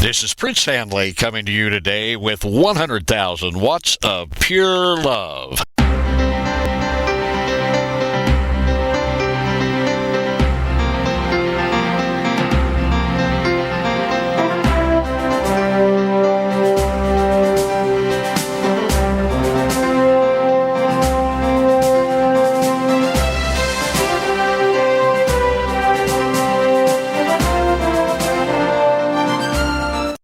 This is Prince Handley coming to you today with 100,000 watts of pure love.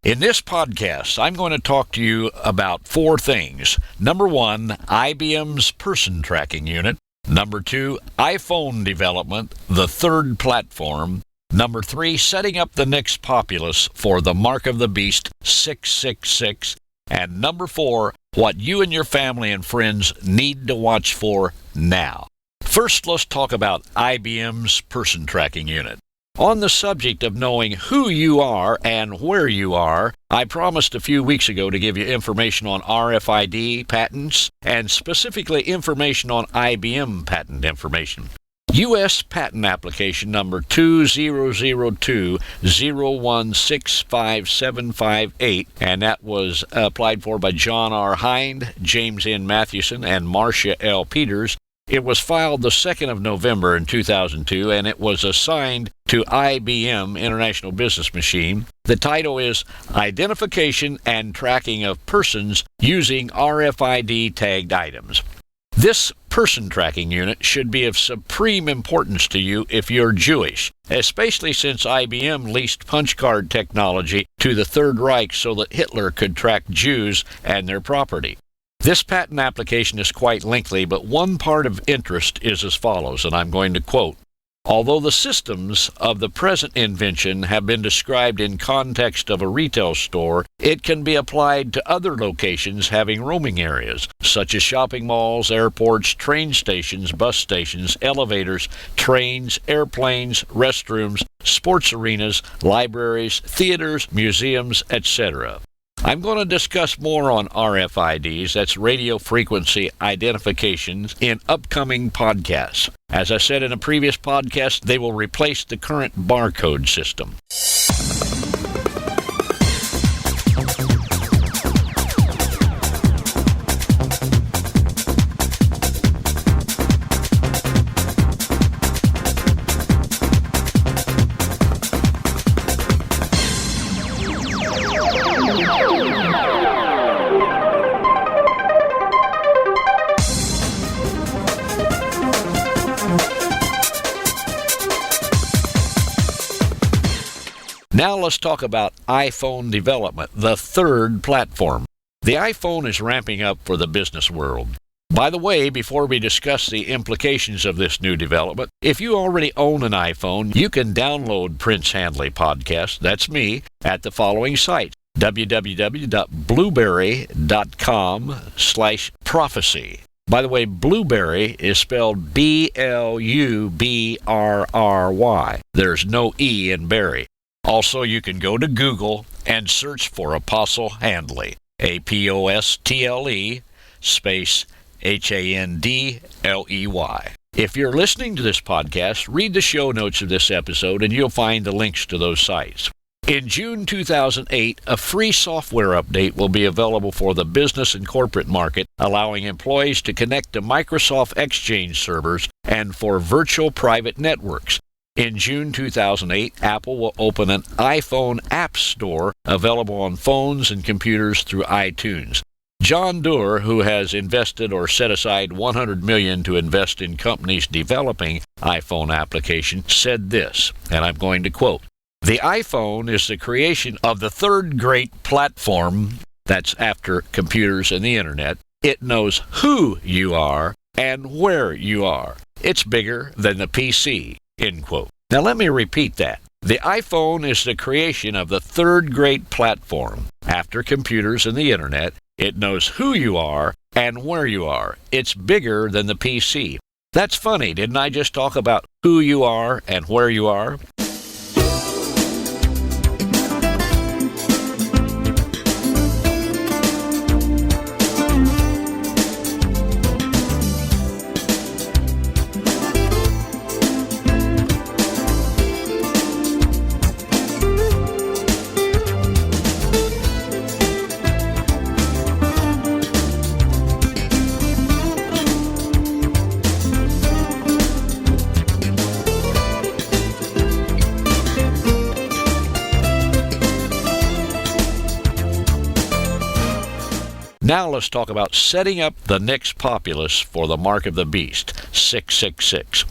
In this podcast, I'm going to talk to you about four things. Number one, IBM's person tracking unit. Number two, iPhone development, the third platform. Number three, setting up the next populace for the Mark of the Beast 666. And number four, what you and your family and friends need to watch for now. First, let's talk about IBM's person tracking unit. On the subject of knowing who you are and where you are, I promised a few weeks ago to give you information on RFID patents and specifically information on IBM patent information. U.S. patent application number 2002-016578, and that was applied for by John R. Hind, James N. Mathewson, and Marcia L. Peters. It was filed the 2nd of November in 2002, and it was assigned to IBM International Business Machine. The title is Identification and Tracking of Persons Using RFID Tagged Items. This person tracking unit should be of supreme importance to you if you're Jewish, especially since IBM leased punch card technology to the Third Reich so that Hitler could track Jews and their property. This patent application is quite lengthy, but one part of interest is as follows, and I'm going to quote, "Although the systems of the present invention have been described in context of a retail store, it can be applied to other locations having roaming areas, such as shopping malls, airports, train stations, bus stations, elevators, trains, airplanes, restrooms, sports arenas, libraries, theaters, museums, etc." I'm going to discuss more on RFIDs, that's radio frequency identifications, in upcoming podcasts. As I said in a previous podcast, they will replace the current barcode system. Now let's talk about iPhone development, the third platform. The iPhone is ramping up for the business world. By the way, before we discuss the implications of this new development, if you already own an iPhone, you can download Prince Handley Podcast, that's me, at the following site, www.blueberry.com/prophecy. By the way, Blueberry is spelled B-L-U-B-R-R-Y. There's no E in berry. Also, you can go to Google and search for Apostle Handley, A-P-O-S-T-L-E space H-A-N-D-L-E-Y. If you're listening to this podcast, read the show notes of this episode and you'll find the links to those sites. In June 2008, a free software update will be available for the business and corporate market, allowing employees to connect to Microsoft Exchange servers and for virtual private networks. In June 2008, Apple will open an iPhone App Store available on phones and computers through iTunes. John Doerr, who has invested or set aside $100 million to invest in companies developing iPhone applications, said this, and I'm going to quote, "The iPhone is the creation of the third great platform," that's after computers and the internet. "It knows who you are and where you are. It's bigger than the PC." End quote. Now let me repeat that. The iPhone is the creation of the third great platform. After computers and the internet, it knows who you are and where you are. It's bigger than the PC. That's funny, didn't I just talk about who you are and where you are? Now let's talk about setting up the next populace for the mark of the beast, 666.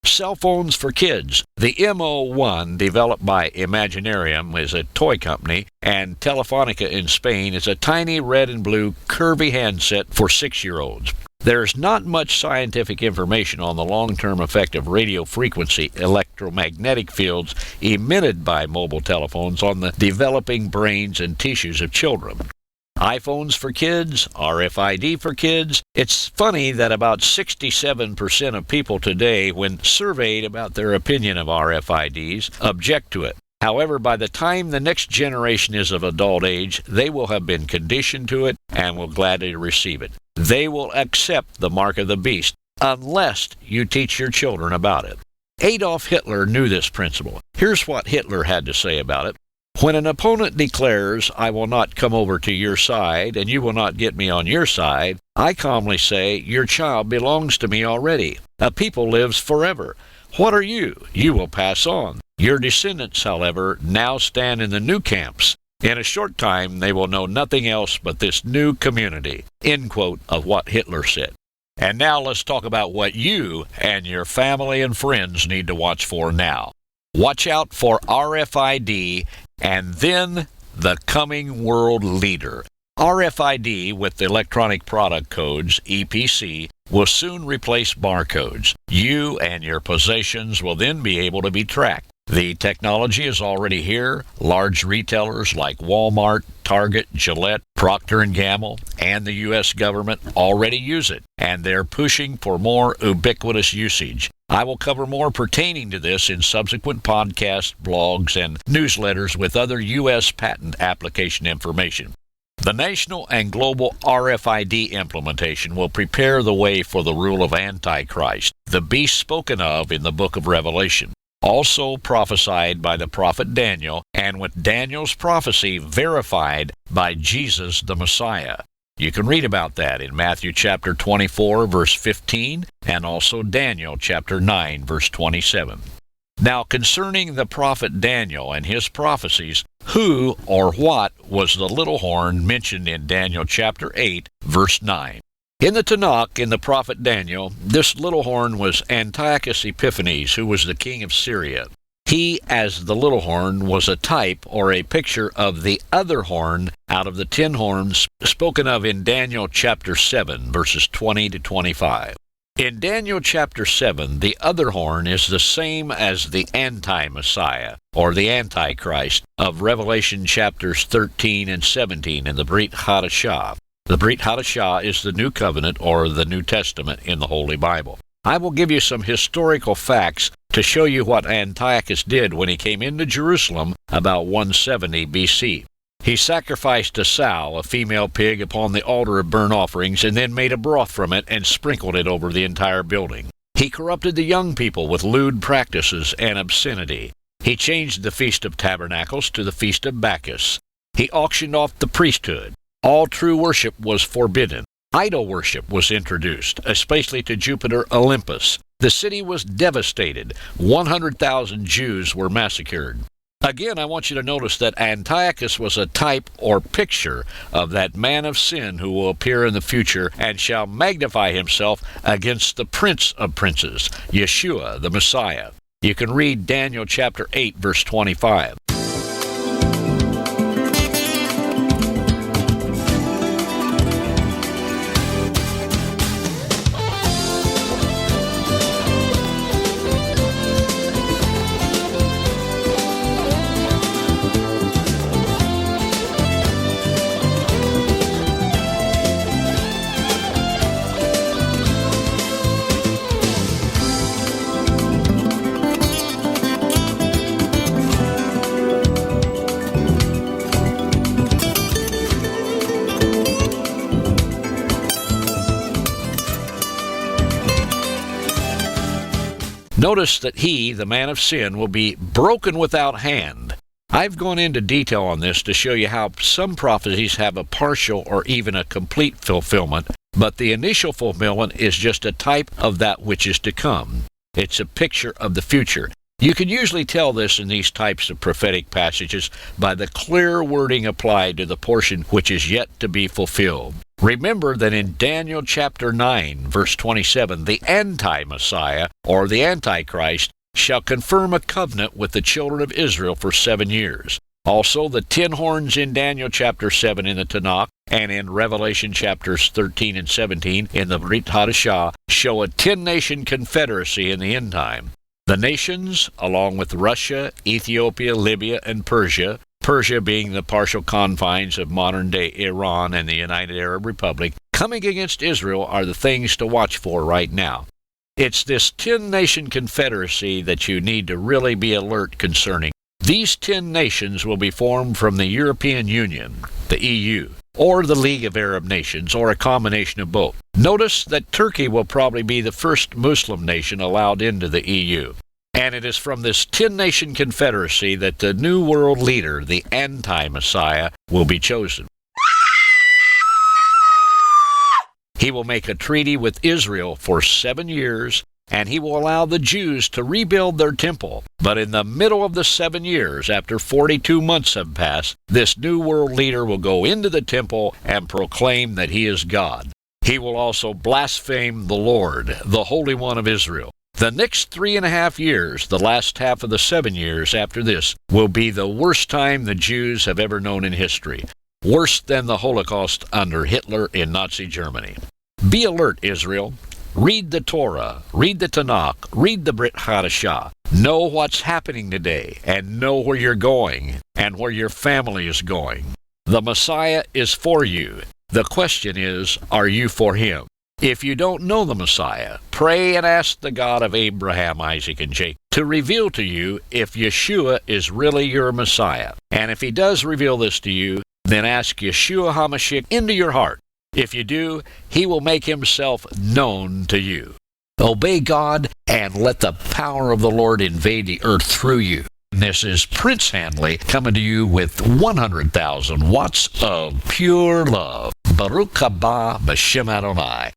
Cell phones for kids. The MO1, developed by Imaginarium, is a toy company, and Telefonica in Spain is a tiny red and blue curvy handset for 6-year-olds. There's not much scientific information on the long-term effect of radio frequency electromagnetic fields emitted by mobile telephones on the developing brains and tissues of children. iPhones for kids, RFID for kids. It's funny that about 67% of people today, when surveyed about their opinion of RFIDs, object to it. However, by the time the next generation is of adult age, they will have been conditioned to it and will gladly receive it. They will accept the mark of the beast unless you teach your children about it. Adolf Hitler knew this principle. Here's what Hitler had to say about it. When an opponent declares, "I will not come over to your side, and you will not get me on your side," I calmly say, "Your child belongs to me already. A people lives forever. What are you? You will pass on. Your descendants, however, now stand in the new camps. In a short time, they will know nothing else but this new community." End quote of what Hitler said. And now let's talk about what you and your family and friends need to watch for now. Watch out for RFID and then the coming world leader. RFID, with the electronic product codes, EPC, will soon replace barcodes. You and your possessions will then be able to be tracked. The technology is already here. Large retailers like Walmart, Target, Gillette, Procter & Gamble, and the U.S. government already use it, and they're pushing for more ubiquitous usage. I will cover more pertaining to this in subsequent podcasts, blogs, and newsletters with other U.S. patent application information. The national and global RFID implementation will prepare the way for the rule of Antichrist, the beast spoken of in the book of Revelation, also prophesied by the prophet Daniel, and with Daniel's prophecy verified by Jesus the Messiah. You can read about that in Matthew chapter 24, verse 15, and also Daniel chapter 9, verse 27. Now, concerning the prophet Daniel and his prophecies, who or what was the little horn mentioned in Daniel chapter 8, verse 9? In the Tanakh, in the prophet Daniel, this little horn was Antiochus Epiphanes, who was the king of Syria. He, as the little horn, was a type or a picture of the other horn out of the 10 horns spoken of in Daniel chapter 7, verses 20 to 25. In Daniel chapter 7, the other horn is the same as the anti-Messiah, or the Antichrist, of Revelation chapters 13 and 17 in the Brit Hadashah. The Brit Hadashah is the New Covenant, or the New Testament in the Holy Bible. I will give you some historical facts to show you what Antiochus did when he came into Jerusalem about 170 BC. He sacrificed a sow, a female pig, upon the altar of burnt offerings, and then made a broth from it and sprinkled it over the entire building. He corrupted the young people with lewd practices and obscenity. He changed the Feast of Tabernacles to the Feast of Bacchus. He auctioned off the priesthood. All true worship was forbidden. Idol worship was introduced, especially to Jupiter Olympus. The city was devastated. 100,000 Jews were massacred. Again, I want you to notice that Antiochus was a type or picture of that man of sin who will appear in the future and shall magnify himself against the Prince of Princes, Yeshua, the Messiah. You can read Daniel chapter 8, verse 25. Notice that he, the man of sin, will be broken without hand. I've gone into detail on this to show you how some prophecies have a partial or even a complete fulfillment, but the initial fulfillment is just a type of that which is to come. It's a picture of the future. You can usually tell this in these types of prophetic passages by the clear wording applied to the portion which is yet to be fulfilled. Remember that in Daniel chapter 9, verse 27, the anti-Messiah, or the Antichrist, shall confirm a covenant with the children of Israel for 7 years. Also, the 10 horns in Daniel chapter 7 in the Tanakh and in Revelation chapters 13 and 17 in the Brit Hadashah show a 10-nation confederacy in the end time. The nations, along with Russia, Ethiopia, Libya, and Persia being the partial confines of modern-day Iran and the United Arab Republic, coming against Israel are the things to watch for right now. It's this 10-nation confederacy that you need to really be alert concerning. These 10 nations will be formed from the European Union, the EU, or the League of Arab Nations, or a combination of both. Notice that Turkey will probably be the first Muslim nation allowed into the EU. And it is from this 10-nation confederacy that the new world leader, the anti-Messiah, will be chosen. He will make a treaty with Israel for 7 years, and he will allow the Jews to rebuild their temple. But in the middle of the 7 years, after 42 months have passed, this new world leader will go into the temple and proclaim that he is God. He will also blaspheme the Lord, the Holy One of Israel. The next 3.5 years, the last half of the 7 years after this, will be the worst time the Jews have ever known in history. Worse than the Holocaust under Hitler in Nazi Germany. Be alert, Israel. Read the Torah, read the Tanakh, read the Brit Hadashah. Know what's happening today, and know where you're going, and where your family is going. The Messiah is for you. The question is, are you for him? If you don't know the Messiah, pray and ask the God of Abraham, Isaac, and Jacob to reveal to you if Yeshua is really your Messiah. And if he does reveal this to you, then ask Yeshua HaMashiach into your heart. If you do, he will make himself known to you. Obey God and let the power of the Lord invade the earth through you. This is Prince Handley coming to you with 100,000 watts of pure love. Baruch haba b'shem Adonai.